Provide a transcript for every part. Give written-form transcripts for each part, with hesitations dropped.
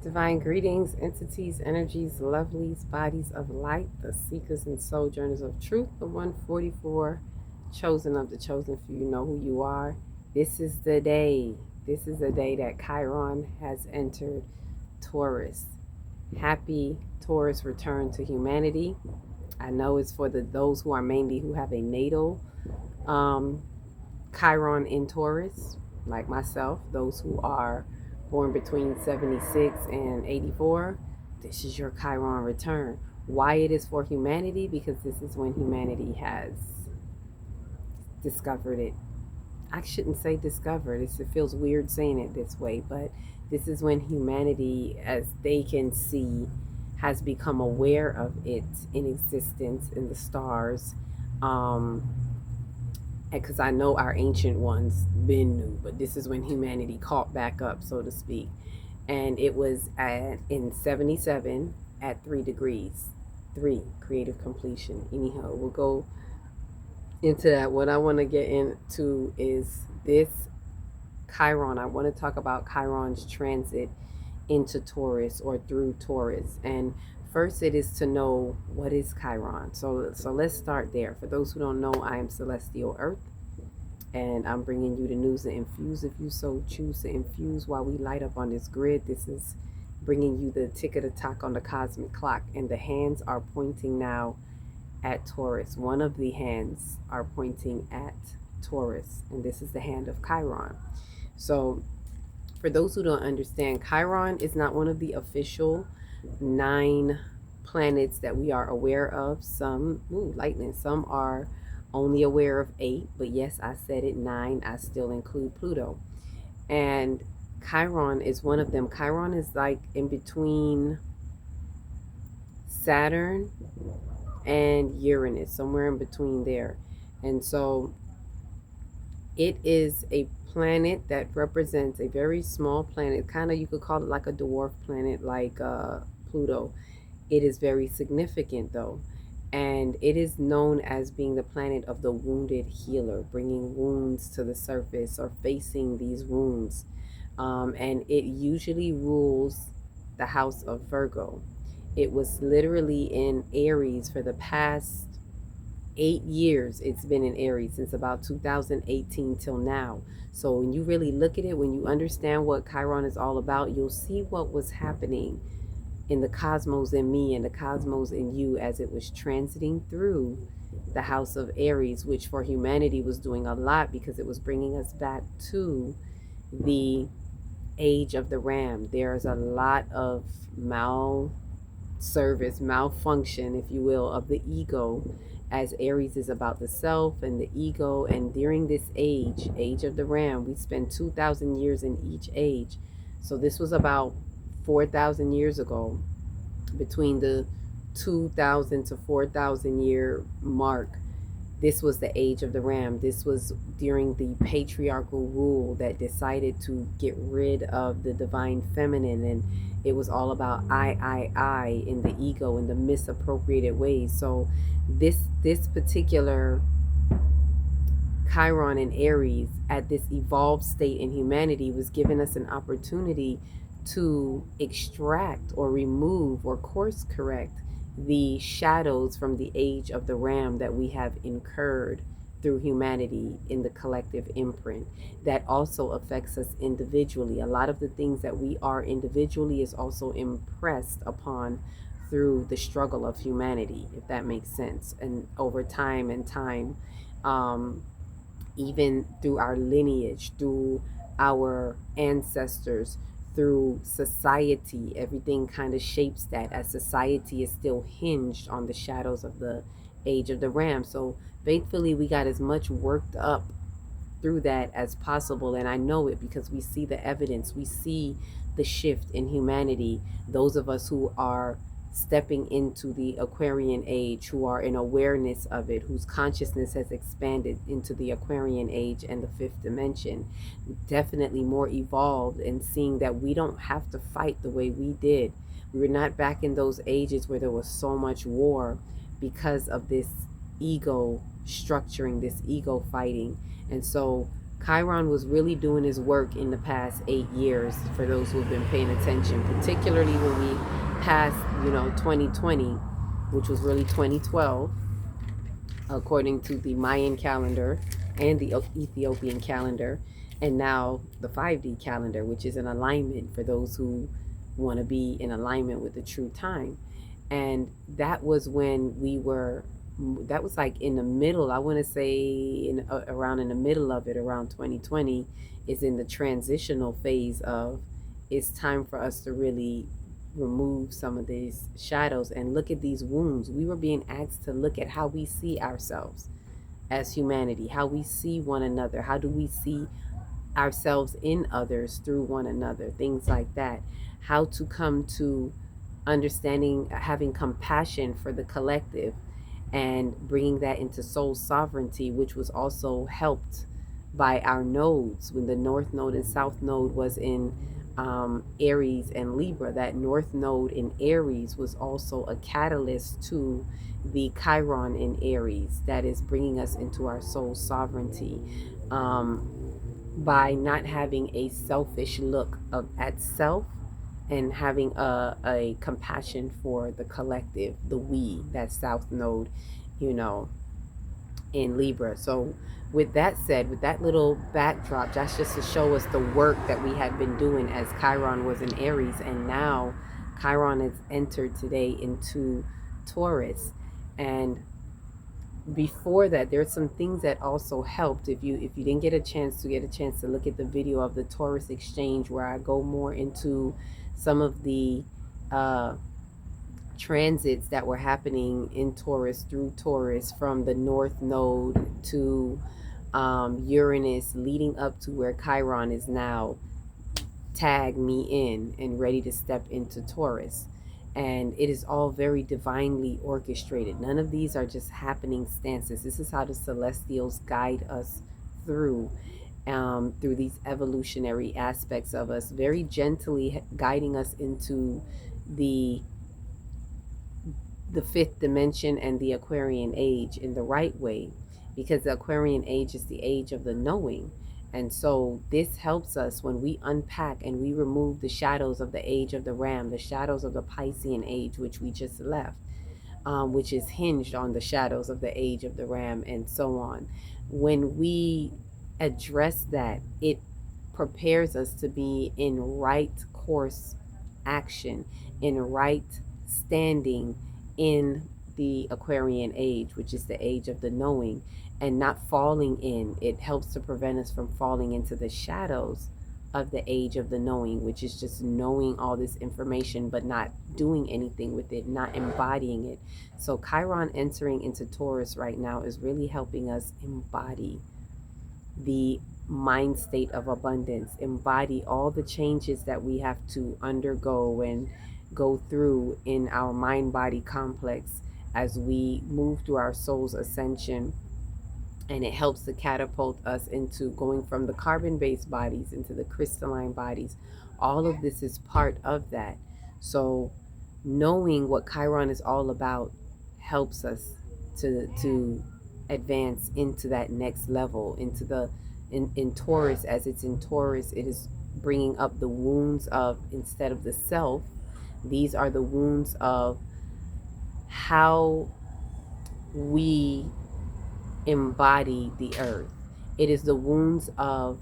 Divine greetings, entities, energies, lovelies, bodies of light, the seekers and sojourners of truth, the 144 chosen of the chosen few. You know who you are. This is the day. This is the day that Chiron has entered Taurus. Happy Taurus return to humanity. I know it's for those who are mainly who have a natal um, Chiron in Taurus, like myself, those who are born between 76 and 84, this is your Chiron return. Why it is for humanity? Because this is when humanity has discovered it. I shouldn't say discovered, it feels weird saying it this way, but this is when humanity, as they can see, has become aware of it in existence in the stars. Um, because I know our ancient ones been new, but this is when humanity caught back up, so to speak. And it was in 77 at 3 degrees, 3 creative completion. Anyhow, we'll go into that. What I want to get into is this Chiron. I want to talk about Chiron's transit into Taurus or through Taurus. And first, it is to know what is Chiron. So let's start there. For those who don't know, I am Celestial Earth, and I'm bringing you the news to infuse if you so choose to infuse while we light up on this grid. This is bringing you the tick of the talk on the cosmic clock, and the hands are pointing now at Taurus. One of the hands are pointing at Taurus, and this is the hand of Chiron. So for those who don't understand, Chiron is not one of the official 9 planets that we are aware of. Some, lightning, some are only aware of 8, but yes, I said it, 9. I still include Pluto. And Chiron is one of them. Chiron is like in between Saturn and Uranus, somewhere in between there. And so it is a planet that represents a very small planet, kind of, you could call it like a dwarf planet, like Pluto. It is very significant though, and it is known as being the planet of the wounded healer, bringing wounds to the surface or facing these wounds. And it usually rules the house of Virgo. It was literally in Aries for the past 8 years. It's been in Aries since about 2018 till now. So when you really look at it, when you understand what Chiron is all about, you'll see what was happening in the cosmos in me and the cosmos in you as it was transiting through the house of Aries, which for humanity was doing a lot because it was bringing us back to the age of the ram. There's a lot of malfunction, if you will, of the ego, as Aries is about the self and the ego. And during this age of the ram, we spend 2,000 years in each age. So this was about 4,000 years ago, between the 2,000 to 4,000 year mark. This was the age of the ram. This was during the patriarchal rule that decided to get rid of the divine feminine, and it was all about I in the ego, in the misappropriated ways. So this particular Chiron in Aries at this evolved state in humanity was giving us an opportunity to extract or remove or course correct the shadows from the age of the ram that we have incurred through humanity in the collective imprint that also affects us individually. A lot of the things that we are individually is also impressed upon through the struggle of humanity, if that makes sense. And over time and time, even through our lineage, through our ancestors, through society, everything kind of shapes that, as society is still hinged on the shadows of the age of the ram. So faithfully, we got as much worked up through that as possible. And I know it because we see the evidence, we see the shift in humanity. Those of us who are stepping into the Aquarian age, who are in awareness of it, whose consciousness has expanded into the Aquarian age and the 5th dimension, definitely more evolved, and seeing that we don't have to fight the way we did. We were not back in those ages where there was so much war because of this ego structuring, this ego fighting. And so Chiron was really doing his work in the past 8 years, for those who have been paying attention, particularly when we passed, 2020, which was really 2012, according to the Mayan calendar and the Ethiopian calendar, and now the 5D calendar, which is an alignment for those who want to be in alignment with the true time. And that was when that was like in the middle, I want to say around in the middle of it, around 2020, is in the transitional phase of it's time for us to really remove some of these shadows and look at these wounds. We were being asked to look at how we see ourselves as humanity, how we see one another, how do we see ourselves in others through one another, things like that. How to come to understanding, having compassion for the collective, and bringing that into soul sovereignty, which was also helped by our nodes. When the North Node and South Node was in Aries and Libra, that North Node in Aries was also a catalyst to the Chiron in Aries that is bringing us into our soul sovereignty, by not having a selfish look at self, and having a compassion for the collective, the we, that South Node, you know, in Libra. So with that said, with that little backdrop, that's just to show us the work that we had been doing as Chiron was in Aries, and now Chiron has entered today into Taurus. And before that, there's some things that also helped. If you didn't get a chance to look at the video of the Taurus exchange, where I go more into some of the transits that were happening in Taurus, through Taurus, from the North Node to Uranus, leading up to where Chiron is now tag me in and ready to step into Taurus. And it is all very divinely orchestrated. None of these are just happening stances. This is how the celestials guide us through these evolutionary aspects of us, very gently guiding us into the fifth dimension and the Aquarian age in the right way, because the Aquarian age is the age of the knowing. And so this helps us when we unpack and we remove the shadows of the age of the Ram, the shadows of the Piscean age, which we just left, which is hinged on the shadows of the age of the Ram, and so on. When we address that, it prepares us to be in right course action, in right standing in the Aquarian age, which is the age of the knowing, and not falling in. It helps to prevent us from falling into the shadows of the age of the knowing, which is just knowing all this information but not doing anything with it, not embodying it. So Chiron entering into Taurus right now is really helping us embody the mind state of abundance, embody all the changes that we have to undergo and go through in our mind body complex as we move through our soul's ascension. And it helps to catapult us into going from the carbon-based bodies into the crystalline bodies. All of this is part of that. So knowing what Chiron is all about helps us to advance into that next level, into the in Taurus. As it's in Taurus, it is bringing up the wounds of, instead of the self, these are the wounds of how we embody the earth. It is the wounds of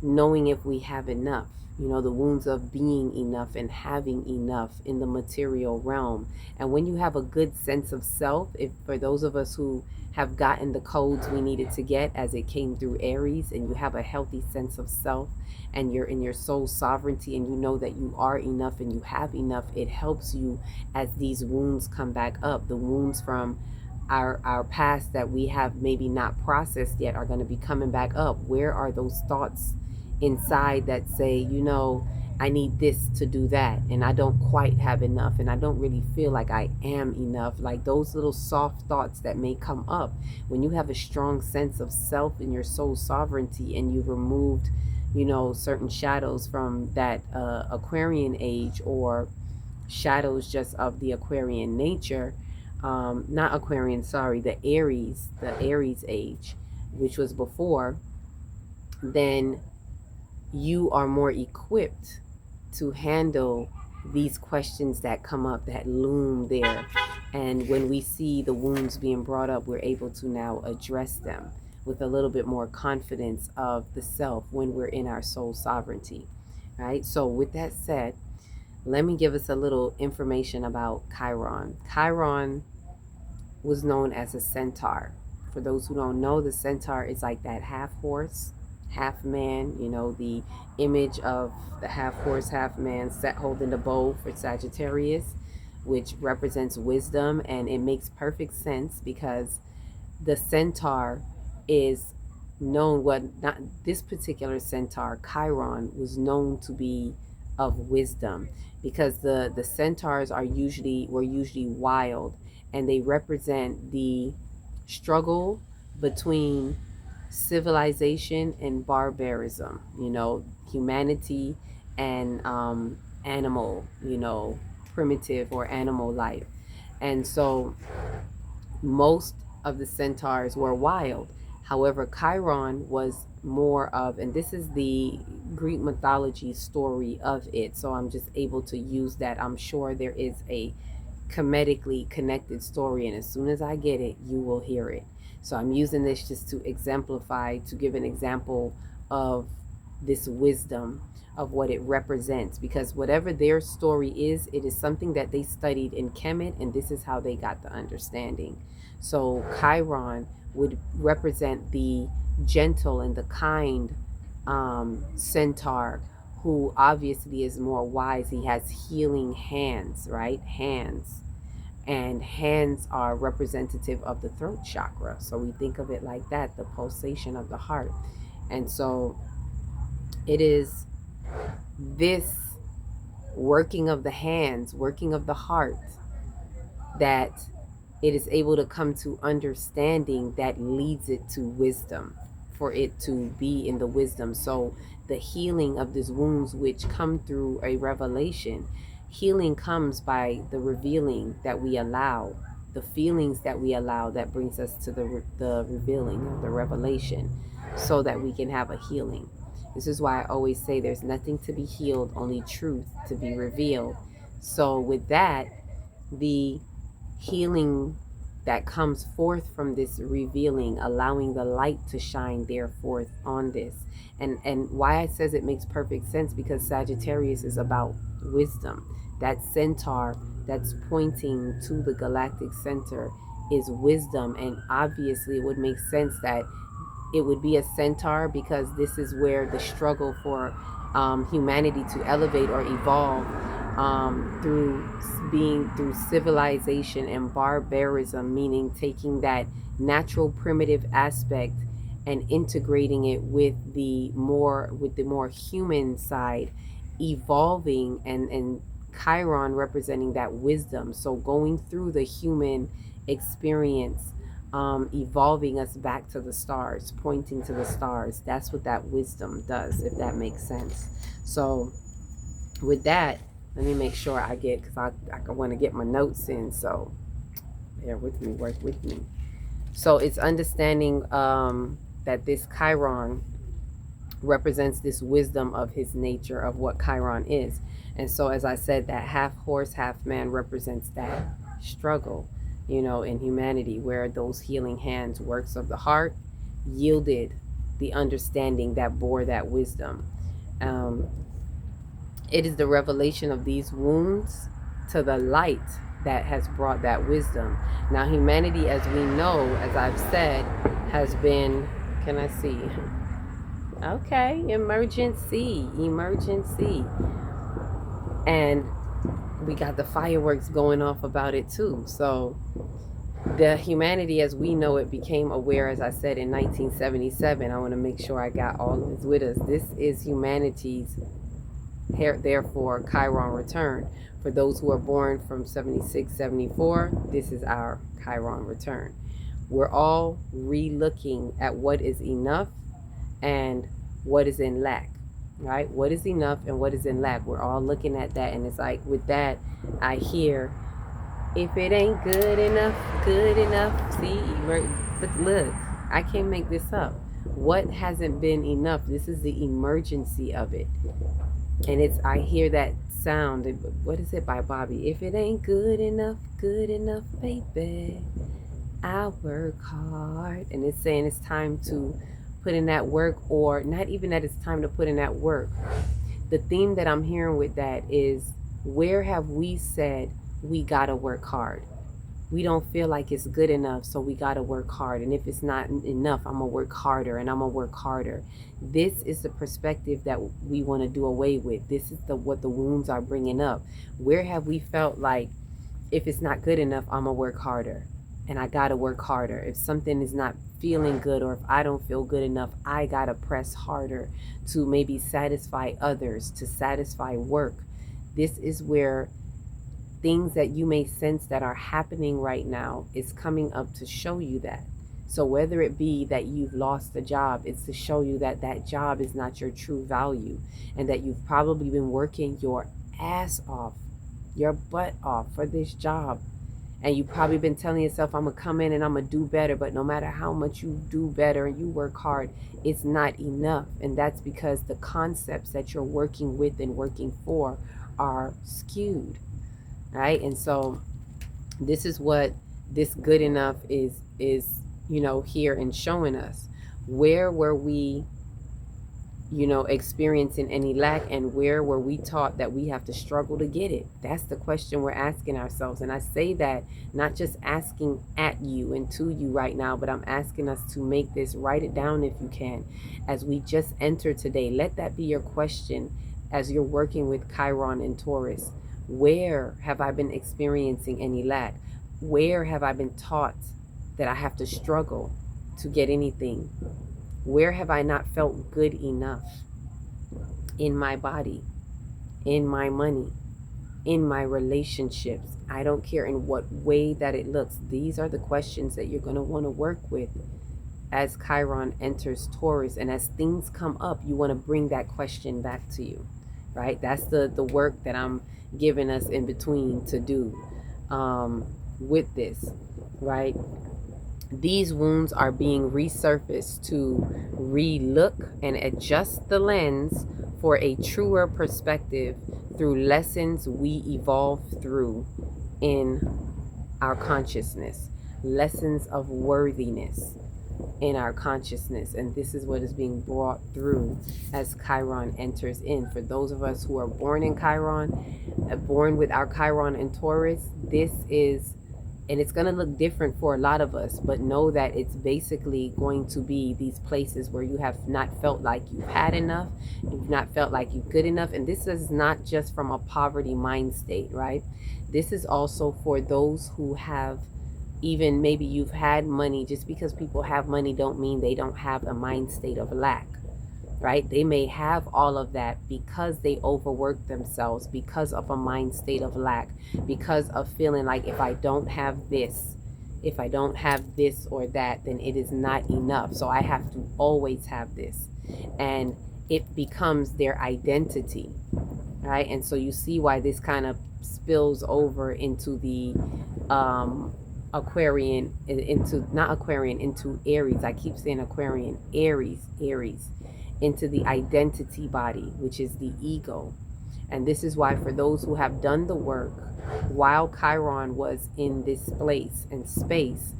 knowing if we have enough, the wounds of being enough and having enough in the material realm. And when you have a good sense of self, if for those of us who have gotten the codes we needed to get as it came through Aries, and you have a healthy sense of self and you're in your soul sovereignty and you know that you are enough and you have enough, it helps you as these wounds come back up. The wounds from our past that we have maybe not processed yet are going to be coming back up. Where are those thoughts inside that say, I need this to do that, and I don't quite have enough, and I don't really feel like I am enough? Like those little soft thoughts that may come up when you have a strong sense of self in your soul sovereignty, and you've removed, certain shadows from that Aquarian age, or shadows just of the Aquarian nature. Not Aquarian, sorry, the Aries age, which was before. then you are more equipped to handle these questions that come up, that loom there. And when we see the wounds being brought up, we're able to now address them with a little bit more confidence of the self when we're in our soul sovereignty. Right? So, with that said, let me give us a little information about Chiron. Chiron was known as a centaur. For those who don't know, the centaur is like that half horse, half man, the image of the half horse, half man set holding the bow for Sagittarius, which represents wisdom. And it makes perfect sense because the centaur is known, what not this particular centaur, Chiron, was known to be of wisdom, because the centaurs were usually wild, and they represent the struggle between civilization and barbarism, humanity and animal, primitive or animal life. And so most of the centaurs were wild. However, Chiron was more of, and this is the Greek mythology story of it, so I'm just able to use that. I'm sure there is a comedically connected story, and as soon as I get it, you will hear it. So I'm using this just to exemplify, to give an example of this wisdom, of what it represents, because whatever their story is, it is something that they studied in Kemet, and this is how they got the understanding. So Chiron would represent the gentle and the kind centaur, who obviously is more wise. He has healing hands, right? Hands. And hands are representative of the throat chakra. So we think of it like that, the pulsation of the heart. And so it is this working of the hands, working of the heart, that it is able to come to understanding that leads it to wisdom, for it to be in the wisdom. So the healing of these wounds, which come through a revelation, healing comes by the revealing that we allow, the feelings that we allow, that brings us to the revealing of the revelation, so that we can have a healing. This is why I always say there's nothing to be healed, only truth to be revealed. So with that, the healing that comes forth from this revealing, allowing the light to shine therefore on this. And why it says it makes perfect sense, because Sagittarius is about wisdom. That centaur that's pointing to the galactic center is wisdom, and obviously it would make sense that it would be a centaur, because this is where the struggle for humanity to elevate or evolve through civilization and barbarism, meaning taking that natural primitive aspect and integrating it with the more human side, evolving, and Chiron representing that wisdom. So going through the human experience, evolving us back to the stars, pointing to the stars. That's what that wisdom does, if that makes sense. So with that, let me make sure I get, because I want to get my notes in, so bear with me, work with me. So it's understanding that this Chiron represents this wisdom of his nature, of what Chiron is. And so, as I said, that half horse, half man represents that struggle, in humanity, where those healing hands, works of the heart, yielded the understanding that bore that wisdom. It is the revelation of these wounds to the light that has brought that wisdom. Now, humanity, as we know, as I've said, has been, can I see? Okay, emergency. And we got the fireworks going off about it too. So the humanity as we know it became aware, as I said, in 1977. I want to make sure I got all of this with us. This is humanity's, therefore, Chiron return. For those who are born from 76, 74, this is our Chiron return. We're all re-looking at what is enough and what is in lack, right? What is enough and what is in lack. We're all looking at that, and it's like, with that, I hear, if it ain't good enough, see, but look, I can't make this up. What hasn't been enough? This is the emergency of it. And I hear that sound. What is it by Bobby? If it ain't good enough, baby, I work hard. And it's saying it's time to put in that work, or not even that it's time to put in that work. The theme that I'm hearing with that is, where have we said we gotta work hard? We don't feel like it's good enough, so we got to work hard. And if it's not enough, I'm going to work harder, and I'm going to work harder. This is the perspective that we want to do away with. This is what the wounds are bringing up. Where have we felt like, if it's not good enough, I'm going to work harder, and I got to work harder. If something is not feeling good, or if I don't feel good enough, I got to press harder to maybe satisfy others, to satisfy work. This is where things that you may sense that are happening right now is coming up to show you that. So whether it be that you've lost a job, it's to show you that that job is not your true value, and that you've probably been working your ass off, your butt off for this job. And you've probably been telling yourself, I'm going to come in and I'm going to do better. But no matter how much you do better and you work hard, it's not enough. And that's because the concepts that you're working with and working for are skewed. Right? And so this is what this good enough is here and showing us. Where were we experiencing any lack, and where were we taught that we have to struggle to get it? That's the question we're asking ourselves. And I say that not just asking at you and to you right now, but I'm asking us to make this, write it down if you can, as we just enter today. Let that be your question as you're working with Chiron and Taurus. Where have I been experiencing any lack? Where have I been taught that I have to struggle to get anything? Where have I not felt good enough in my body, in my money, in my relationships? I don't care in what way that it looks. These are the questions that you're going to want to work with as Chiron enters Taurus. And as things come up, you want to bring that question back to you, right? That's the work that I'm giving us in between to do with this, right? These wounds are being resurfaced to re-look and adjust the lens for a truer perspective through lessons we evolve through in our consciousness, lessons of worthiness in our consciousness. And this is what is being brought through as Chiron enters in. For those of us who are born in Chiron, born with our Chiron and Taurus, this is, and it's going to look different for a lot of us, but know that it's basically going to be these places where you have not felt like you've had enough, you've not felt like you're good enough. And this is not just from a poverty mind state, right? This is also for those who have, even maybe you've had money. Just because people have money don't mean they don't have a mind state of lack, right? They may have all of that because they overwork themselves, because of a mind state of lack, because of feeling like, if I don't have this, if I don't have this or that, then it is not enough. So I have to always have this. And it becomes their identity, right? And so you see why this kind of spills over into the Aquarian, into Aries. I keep saying Aquarian, Aries, into the identity body, which is the ego. And this is why, for those who have done the work while Chiron was in this place and space,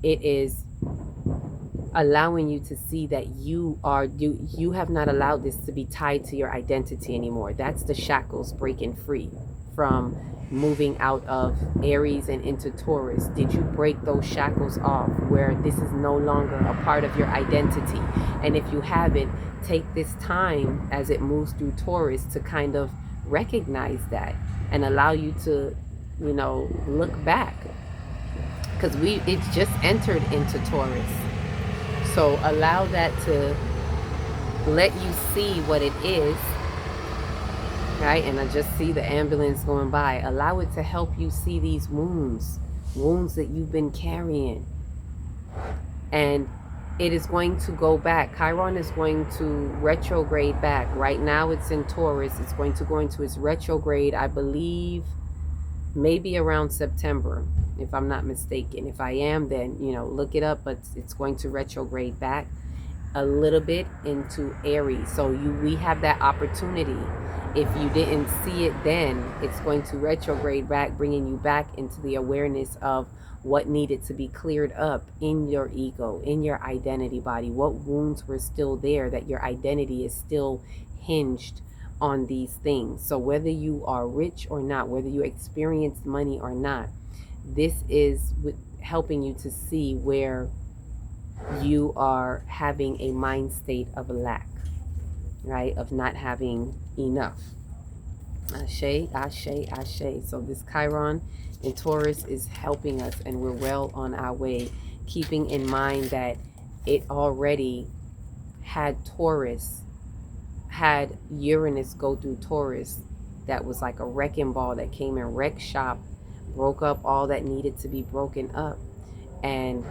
it is allowing you to see that you have not allowed this to be tied to your identity anymore. That's the shackles breaking free from moving out of Aries and into Taurus. Did you break those shackles off where this is no longer a part of your identity? And if you haven't, take this time as it moves through Taurus to kind of recognize that and allow you to, look back, because it's just entered into Taurus. So allow that to let you see what it is, right? And I just see the ambulance going by. Allow it to help you see these wounds that you've been carrying. And it is going to go back. Chiron is going to retrograde back. Right now it's in Taurus. It's going to go into its retrograde, I believe, maybe around September, if I'm not mistaken. If I am, then, look it up. But it's going to retrograde back. a little bit into Aries. So we have that opportunity. If you didn't see it then, it's going to retrograde back, bringing you back into the awareness of what needed to be cleared up in your ego, in your identity body, what wounds were still there, that your identity is still hinged on these things. So whether you are rich or not, whether you experience money or not, this is helping you to see where you are having a mind state of lack, right? Of not having enough. Ashe, ashe, ashe. So this Chiron in Taurus is helping us, and we're well on our way, keeping in mind that it already had Taurus, had Uranus go through Taurus. That was like a wrecking ball that came and wrecked shop, broke up all that needed to be broken up, and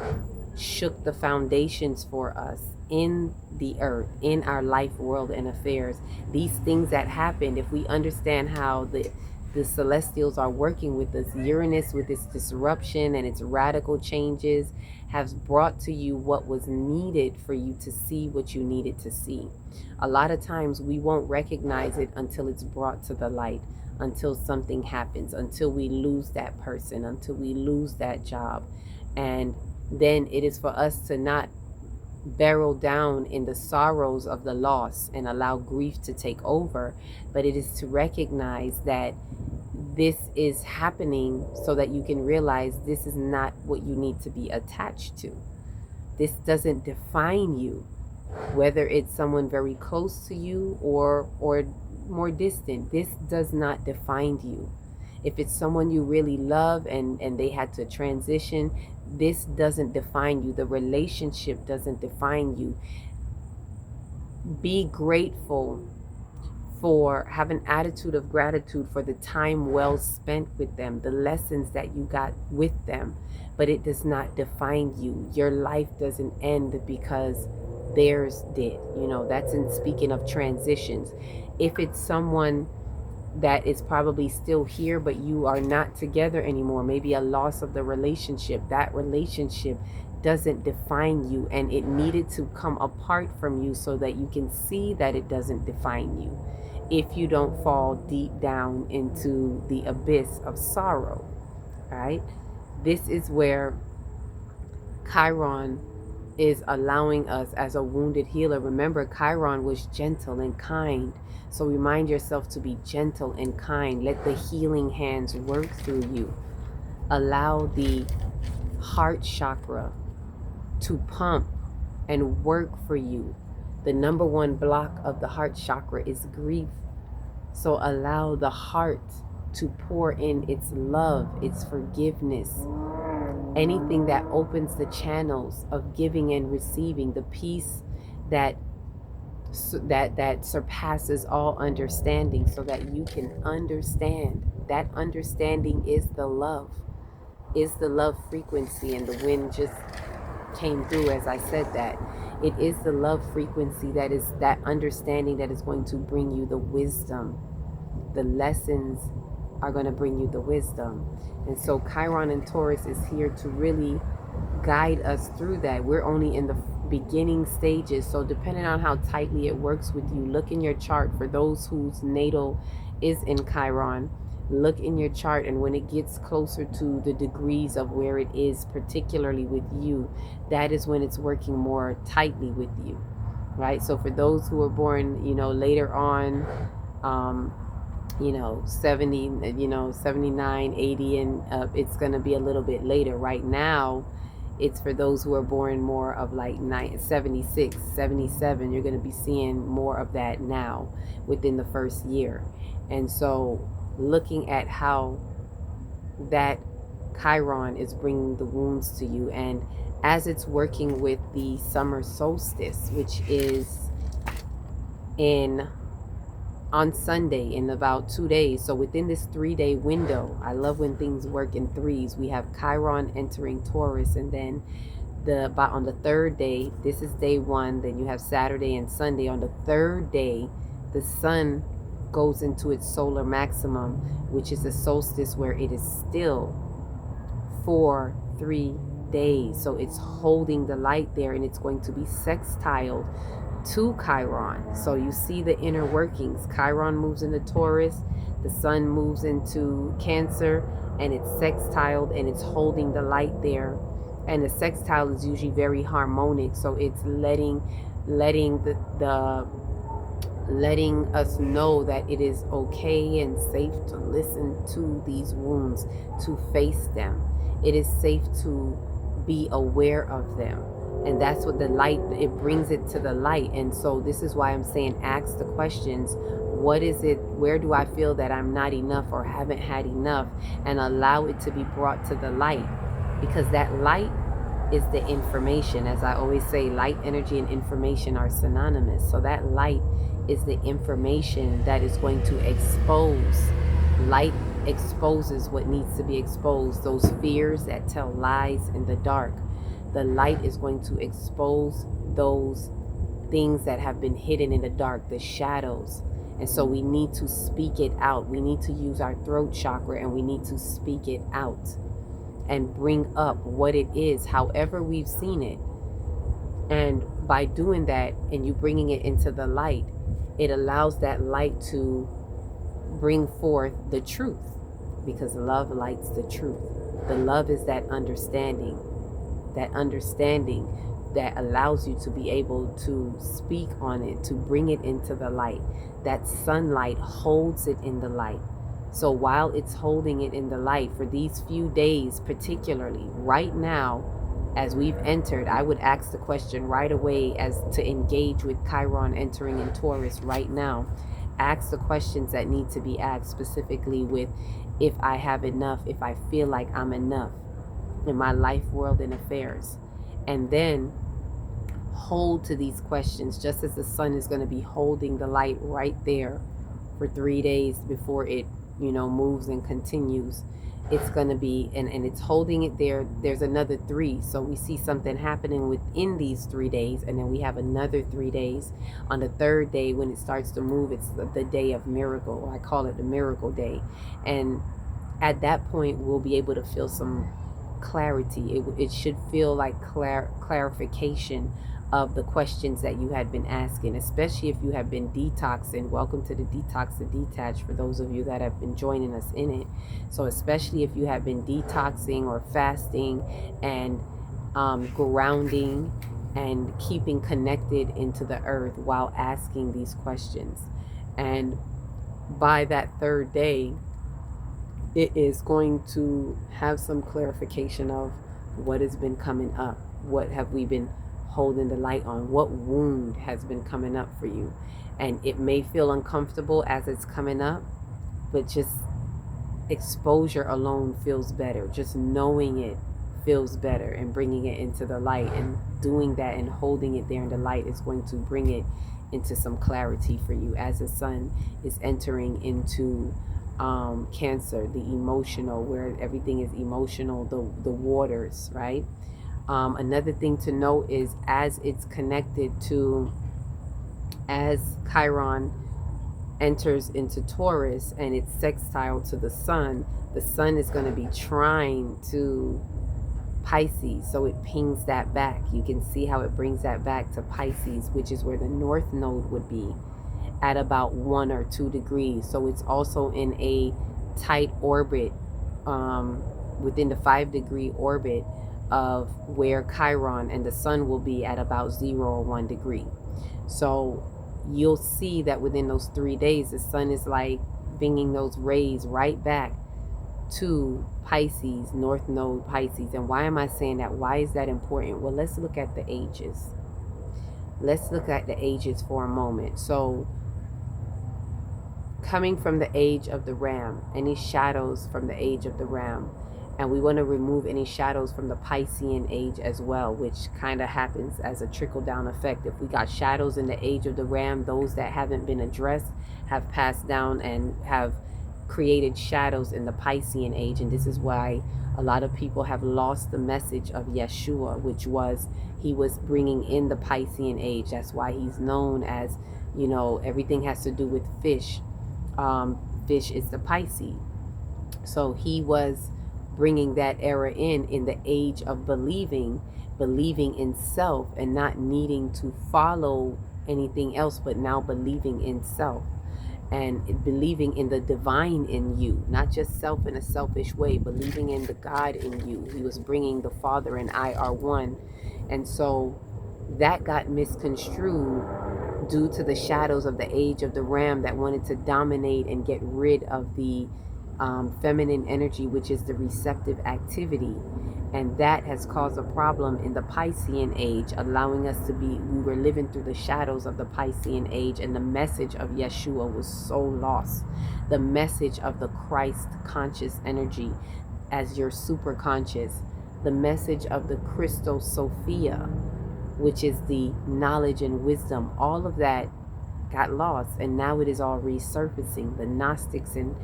shook the foundations for us in the earth, in our life, world, and affairs. These things that happened, if we understand how the celestials are working with us, Uranus with its disruption and its radical changes has brought to you what was needed for you to see what you needed to see. A lot of times we won't recognize it until it's brought to the light, until something happens, until we lose that person, until we lose that job. And then it is for us to not barrel down in the sorrows of the loss and allow grief to take over, but it is to recognize that this is happening so that you can realize this is not what you need to be attached to. This doesn't define you, whether it's someone very close to you or more distant. This does not define you. If it's someone you really love and they had to transition, this doesn't define you. The relationship doesn't define you. Be grateful for, have an attitude of gratitude for the time well spent with them, the lessons that you got with them, but it does not define you. Your life doesn't end because theirs did. You know, that's in speaking of transitions. If it's someone that is probably still here, but you are not together anymore, maybe a loss of the relationship, that relationship doesn't define you, and it needed to come apart from you so that you can see that it doesn't define you, if you don't fall deep down into the abyss of sorrow, right? This is where Chiron is allowing us as a wounded healer. Remember, Chiron was gentle and kind. So remind yourself to be gentle and kind. Let the healing hands work through you. Allow the heart chakra to pump and work for you. The number one block of the heart chakra is grief. So allow the heart to pour in its love, its forgiveness, anything that opens the channels of giving and receiving, the peace that surpasses all understanding, so that you can understand. That understanding is the love frequency. And the wind just came through as I said that. It is the love frequency, that is that understanding, that is going to bring you the wisdom. The lessons are going to bring you the wisdom. And so Chiron and Taurus is here to really guide us through that. We're only in the beginning stages, so depending on how tightly it works with you, look in your chart. For those whose natal is in Chiron, look in your chart, and when it gets closer to the degrees of where it is, particularly with you, that is when it's working more tightly with you, right? So for those who are born, later on, 70, 79, 80, and it's going to be a little bit later. Right now, it's for those who are born more of like 76, 77. You're going to be seeing more of that now within the first year. And so looking at how that Chiron is bringing the wounds to you, and as it's working with the summer solstice, which is on Sunday, in about 2 days. So within this 3-day window, I love when things work in threes. We have Chiron entering Taurus, and then on the third day, this is day 1, then you have Saturday and Sunday. On the third day, the sun goes into its solar maximum, which is the solstice, where it is still 4, 3, days. So it's holding the light there, and it's going to be sextiled to Chiron. So you see the inner workings. Chiron moves into Taurus, the sun moves into Cancer, and it's sextiled and it's holding the light there. And the sextile is usually very harmonic, so it's letting letting us know that it is okay and safe to listen to these wounds, to face them. It is safe to be aware of them. And that's what the light, it brings it to the light. And so this is why I'm saying ask the questions. What is it? Where do I feel that I'm not enough or haven't had enough? And allow it to be brought to the light. Because that light is the information. As I always say, light, energy, and information are synonymous. So that light is the information that is going to expose. Light exposes what needs to be exposed. Those fears that tell lies in the dark. The light is going to expose those things that have been hidden in the dark, the shadows. And so we need to speak it out. We need to use our throat chakra and we need to speak it out and bring up what it is, however we've seen it. And by doing that and you bringing it into the light, it allows that light to bring forth the truth, because love lights the truth. The love is that understanding that allows you to be able to speak on it, to bring it into the light. That sunlight holds it in the light. So while it's holding it in the light for these few days, particularly right now, as we've entered, I would ask the question right away as to engage with Chiron entering in Taurus right now. Ask the questions that need to be asked, specifically with if I have enough, if I feel like I'm enough in my life, world, and affairs. And then hold to these questions, just as the sun is going to be holding the light right there for 3 days before it, moves and continues. It's going to be, and it's holding it there. There's another 3. So we see something happening within these 3 days. And then we have another 3 days. On the 3rd day, when it starts to move, it's the day of miracle. I call it the miracle day. And at that point, we'll be able to feel some clarity. It should feel like clarification of the questions that you had been asking, especially if you have been detoxing. Welcome to the Detox to Detach for those of you that have been joining us in it. So especially if you have been detoxing or fasting and grounding and keeping connected into the earth while asking these questions. And by that 3rd day, it is going to have some clarification of what has been coming up. What have we been holding the light on? What wound has been coming up for you? And it may feel uncomfortable as it's coming up, but just exposure alone feels better. Just knowing it feels better, and bringing it into the light and doing that and holding it there in the light is going to bring it into some clarity for you as the sun is entering into Cancer, the emotional, where everything is emotional, the waters, right? Another thing to note is as it's connected to, as Chiron enters into Taurus and it's sextile to the sun is going to be trine to Pisces. So it pings that back. You can see how it brings that back to Pisces, which is where the north node would be, at about 1 or 2 degrees. So it's also in a tight orbit, within the 5-degree orbit of where Chiron and the sun will be at about 0 or 1 degree. So you'll see that within those 3 days, the sun is like bringing those rays right back to Pisces, north node Pisces. And why am I saying that? Why is that important? Well, let's look at the ages. Let's look at the ages for a moment. So coming from the age of the ram, any shadows from the age of the ram, and we want to remove any shadows from the Piscean age as well, which kind of happens as a trickle-down effect. If we got shadows in the age of the ram, those that haven't been addressed have passed down and have created shadows in the Piscean age. And this is why a lot of people have lost the message of Yeshua, which was he was bringing in the Piscean age. That's why he's known as, everything has to do with fish. Fish is the Pisces. So he was bringing that era in the age of believing in self and not needing to follow anything else, but now believing in self and believing in the divine in you, not just self in a selfish way, believing in the God in you. He was bringing the Father and I are one. And so that got misconstrued due to the shadows of the age of the ram that wanted to dominate and get rid of the feminine energy, which is the receptive activity. And that has caused a problem in the Piscean age, allowing us to be, we were living through the shadows of the Piscean age, and the message of Yeshua was so lost. The message of the Christ conscious energy as your super conscious, the message of the Christos Sophia, which is the knowledge and wisdom, all of that got lost, and now it is all resurfacing. The Gnostics and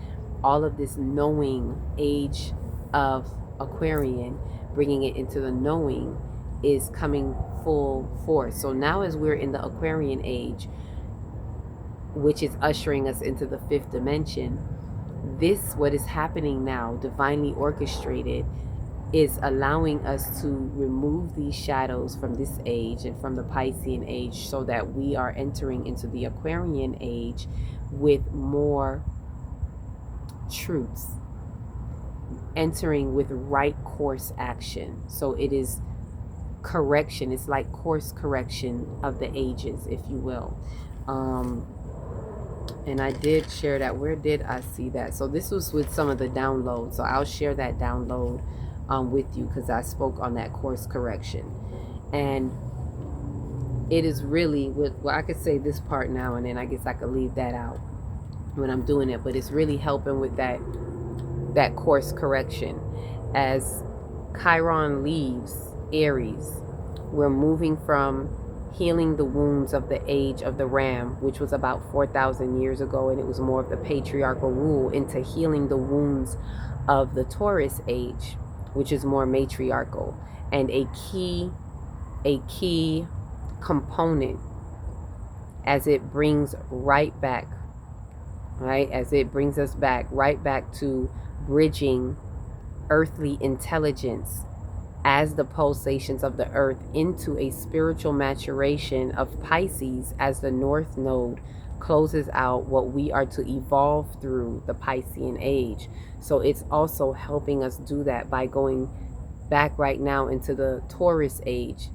all of this knowing age of Aquarian, bringing it into the knowing, is coming full force. So now as we're in the Aquarian age, which is ushering us into the fifth dimension, this, what is happening now, divinely orchestrated, is allowing us to remove these shadows from this age and from the Piscean age, so that we are entering into the Aquarian age with more truths, entering with right course action. So it is correction. It's like course correction of the ages, if you will. And I did share that. Where did I see that? So this was with some of the downloads. So I'll share that download with you, because I spoke on that course correction. And it is really, well, I could say this part now, and then I guess I could leave that out when I'm doing it. But it's really helping with that course correction. As Chiron leaves Aries, we're moving from healing the wounds of the age of the ram, which was about 4,000 years ago, and it was more of the patriarchal rule, into healing the wounds of the Taurus age, which is more matriarchal. And a key component, as it brings right back, right, as it brings us back, right back to bridging earthly intelligence as the pulsations of the earth into a spiritual maturation of Pisces, as the North Node closes out what we are to evolve through the Piscean age. So it's also helping us do that by going back right now into the Taurus age.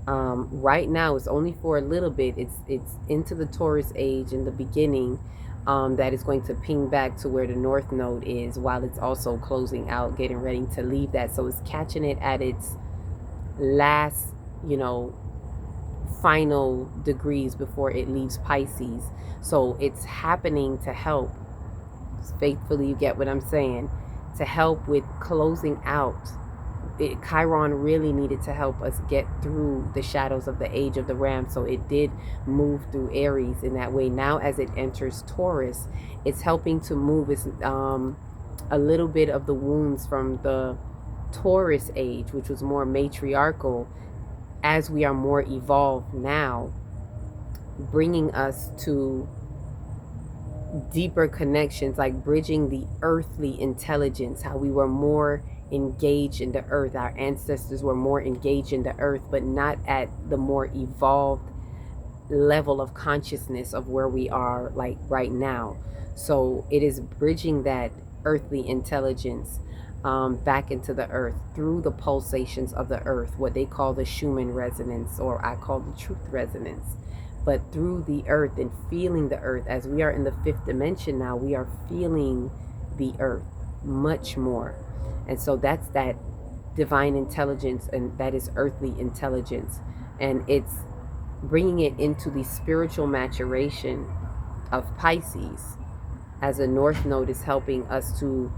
Right now, it's only for a little bit. It's into the Taurus age in the beginning. That is going to ping back to where the North Node is, while it's also closing out, getting ready to leave that. So it's catching it at its last, final degrees before it leaves Pisces. So it's happening to help, faithfully, you get what I'm saying, to help with closing out. Chiron really needed to help us get through the shadows of the age of the ram. So it did move through Aries in that way. Now as it enters Taurus, it's helping to move a little bit of the wounds from the Taurus age, which was more matriarchal, as we are more evolved now, bringing us to deeper connections, like bridging the earthly intelligence, how we were more engaged in the earth. Our ancestors were more engaged in the earth, but not at the more evolved level of consciousness of where we are like right now. So it is bridging that earthly intelligence back into the earth through the pulsations of the earth, what they call the Schumann resonance, or I call the truth resonance. But through the earth and feeling the earth, as we are in the fifth dimension now, we are feeling the earth much more. And so that's that divine intelligence, and that is earthly intelligence. And it's bringing it into the spiritual maturation of Pisces, as a North Node is helping us to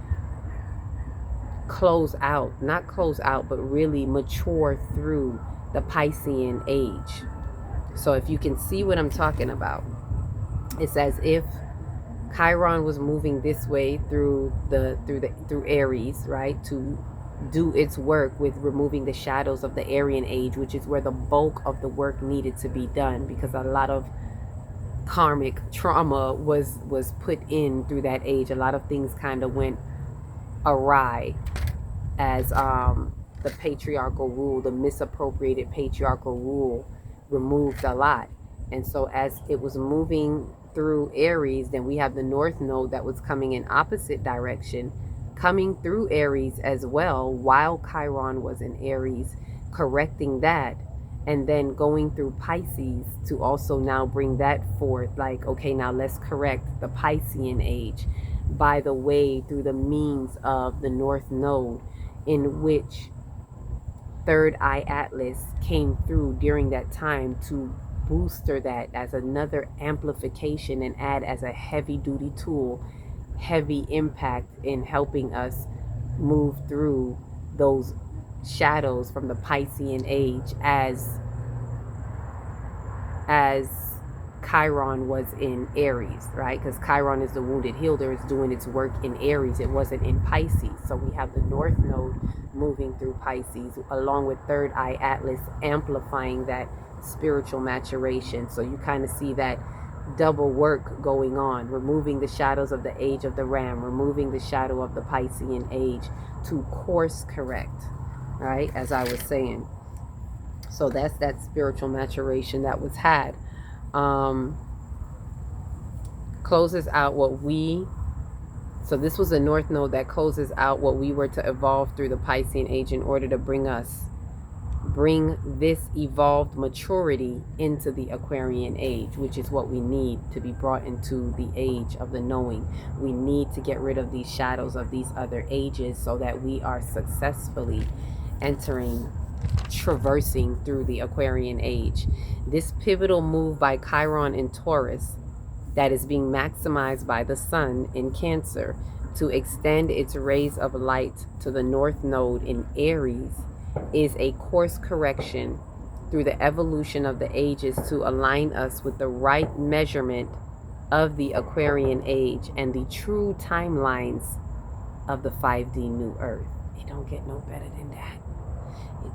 not close out, but really mature through the Piscean age. So if you can see what I'm talking about, it's as if Chiron was moving this way through Aries, right, to do its work with removing the shadows of the Aryan age, which is where the bulk of the work needed to be done, because a lot of karmic trauma was put in through that age. A lot of things kind of went awry as the patriarchal rule, the misappropriated patriarchal rule removed a lot. And so as it was moving through Aries, then we have the North Node that was coming in opposite direction, coming through Aries as well, while Chiron was in Aries, correcting that, and then going through Pisces to also now bring that forth, like, okay, now let's correct the Piscean age, by the way, through the means of the North Node, in which Third Eye Atlas came through during that time to booster that as another amplification and add as a heavy duty tool, heavy impact in helping us move through those shadows from the Piscean age as Chiron was in Aries, right? Because Chiron is the wounded healer, is doing its work in Aries. It wasn't in Pisces. So we have the North Node moving through Pisces, along with Third Eye Atlas amplifying that spiritual maturation. So you kind of see that double work going on, removing the shadows of the age of the Ram, removing the shadow of the Piscean age to course correct, right? As I was saying. So that's that spiritual maturation that was had. Closes out what we, so this was a North Node that closes out what we were to evolve through the Piscean age in order to bring this evolved maturity into the Aquarian age, which is what we need to be brought into the age of the knowing. We need to get rid of these shadows of these other ages so that we are successfully traversing through the Aquarian age. This pivotal move by Chiron in Taurus that is being maximized by the sun in Cancer to extend its rays of light to the North Node in Aries is a course correction through the evolution of the ages to align us with the right measurement of the Aquarian age and the true timelines of the 5D New Earth. It don't get no better than that.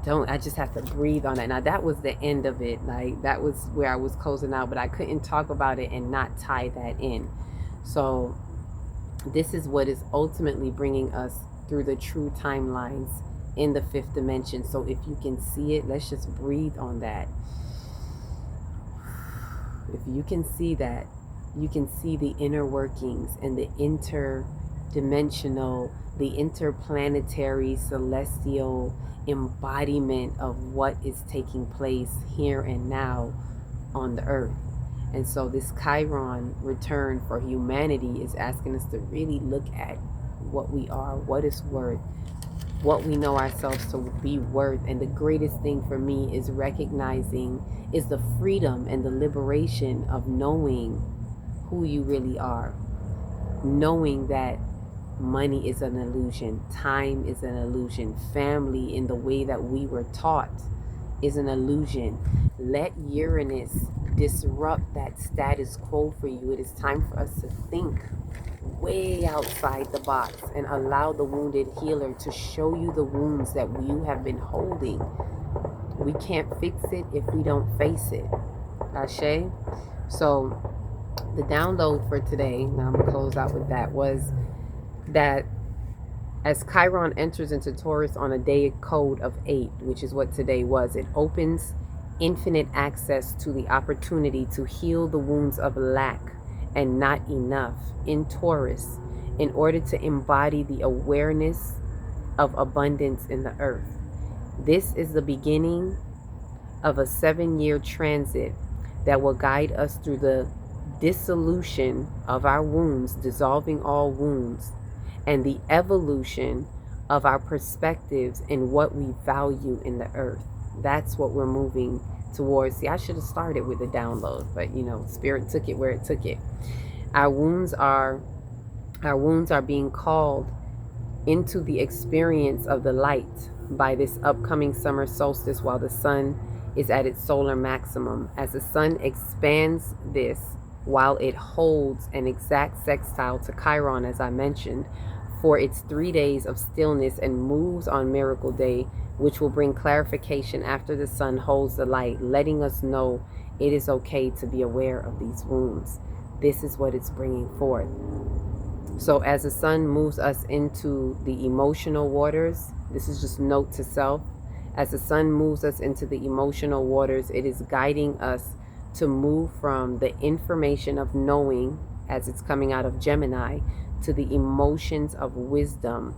I just have to breathe on it. Now that was the end of it. Like, that was where I was closing out, but I couldn't talk about it and not tie that in. So this is what is ultimately bringing us through the true timelines in the fifth dimension. So if you can see it, let's just breathe on that. If you can see that, you can see the inner workings and the interdimensional, the interplanetary, celestial embodiment of what is taking place here and now on the earth. And so this Chiron return for humanity is asking us to really look at what we are, what is worth, what we know ourselves to be worth. And the greatest thing for me is recognizing is the freedom and the liberation of knowing who you really are, knowing that money is an illusion, time is an illusion, family in the way that we were taught is an illusion. Let Uranus disrupt that status quo for you. It is time for us to think way outside the box and allow the wounded healer to show you the wounds that you have been holding. We can't fix it if we don't face it. Ashe? So the download for today, now I'm going to close out with that, was that as Chiron enters into Taurus on a day code of 8, which is what today was, it opens infinite access to the opportunity to heal the wounds of lack and not enough in Taurus in order to embody the awareness of abundance in the earth. This is the beginning of a 7-year transit that will guide us through the dissolution of our wounds, dissolving all wounds, and the evolution of our perspectives and what we value in the earth. That's what we're moving towards. See, I should have started with the download, but Spirit took it where it took it. Our wounds are being called into the experience of the light by this upcoming summer solstice while the sun is at its solar maximum. As the sun expands this while it holds an exact sextile to Chiron, as I mentioned, for its 3 days of stillness, and moves on Miracle Day, which will bring clarification after the sun holds the light, letting us know it is okay to be aware of these wounds. This is what it's bringing forth. So as the sun moves us into the emotional waters, this is just note to self. As the sun moves us into the emotional waters, it is guiding us to move from the information of knowing, as it's coming out of Gemini, to the emotions of wisdom,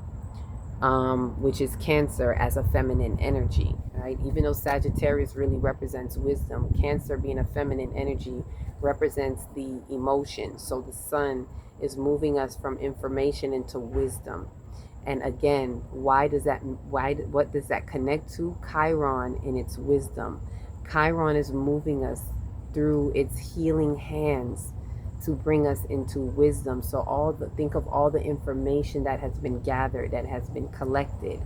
which is Cancer as a feminine energy, right? Even though Sagittarius really represents wisdom, Cancer being a feminine energy represents the emotion. So the sun is moving us from information into wisdom. And again, what does that connect to? Chiron in its wisdom. Chiron is moving us through its healing hands to bring us into wisdom. So think of all the information that has been gathered, that has been collected.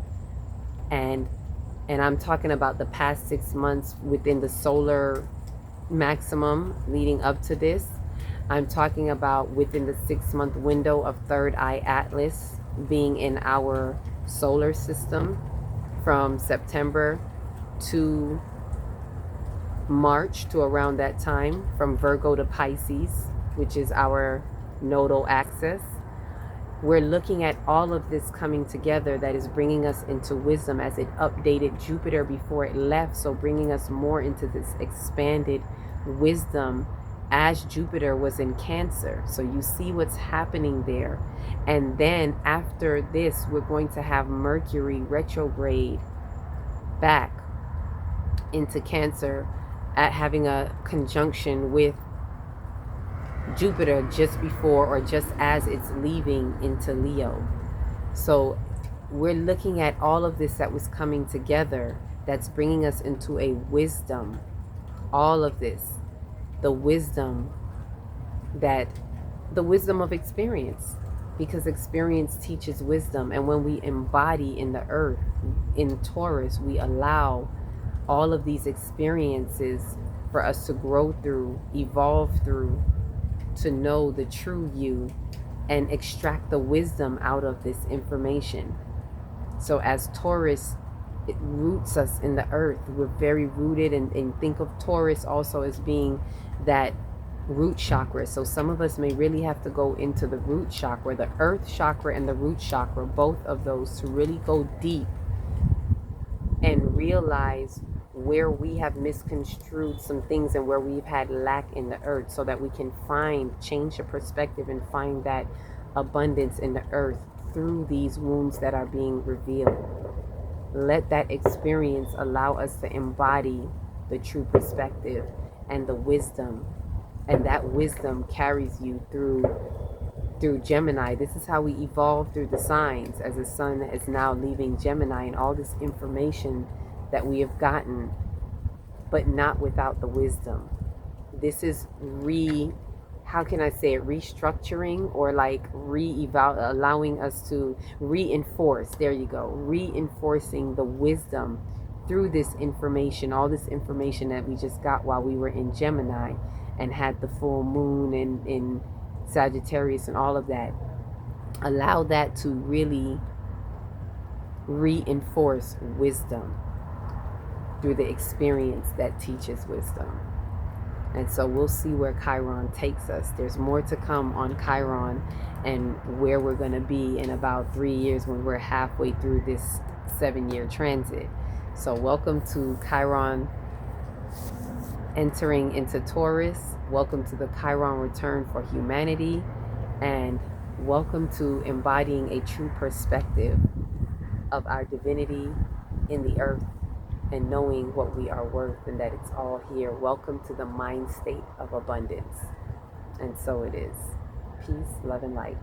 And I'm talking about the past 6 months within the solar maximum leading up to this. I'm talking about within the 6-month window of third eye Atlas being in our solar system from September to March, to around that time, from Virgo to Pisces, which is our nodal axis. We're looking at all of this coming together that is bringing us into wisdom as it updated Jupiter before it left. So bringing us more into this expanded wisdom as Jupiter was in Cancer. So you see what's happening there. And then after this, we're going to have Mercury retrograde back into Cancer, at having a conjunction with Jupiter just before or just as it's leaving into Leo. So we're looking at all of this that was coming together that's bringing us into a wisdom. All of this, the wisdom of experience, because experience teaches wisdom. And when we embody in the earth, in Taurus, we allow all of these experiences for us to grow through, evolve through, to know the true you and extract the wisdom out of this information. So as Taurus, it roots us in the earth. We're very rooted, and think of Taurus also as being that root chakra. So some of us may really have to go into the root chakra, the earth chakra and the root chakra, both of those, to really go deep and realize where we have misconstrued some things and where we've had lack in the earth, so that we can change the perspective and find that abundance in the earth through these wounds that are being revealed. Let that experience allow us to embody the true perspective and the wisdom, and that wisdom carries you through Gemini. This is how we evolve through the signs, as the sun is now leaving Gemini, and all this information that we have gotten, but not without the wisdom. This is restructuring, or like allowing us to reinforce, there you go, reinforcing the wisdom through this information, all this information that we just got while we were in Gemini and had the full moon in Sagittarius and all of that. Allow that to really reinforce wisdom through the experience that teaches wisdom. And so we'll see where Chiron takes us. There's more to come on Chiron and where we're going to be in about 3 years when we're halfway through this 7-year transit. So welcome to Chiron entering into Taurus. Welcome to the Chiron return for humanity. And welcome to embodying a true perspective of our divinity in the earth, and knowing what we are worth and that it's all here. Welcome to the mind state of abundance. And so it is. Peace, love, and light.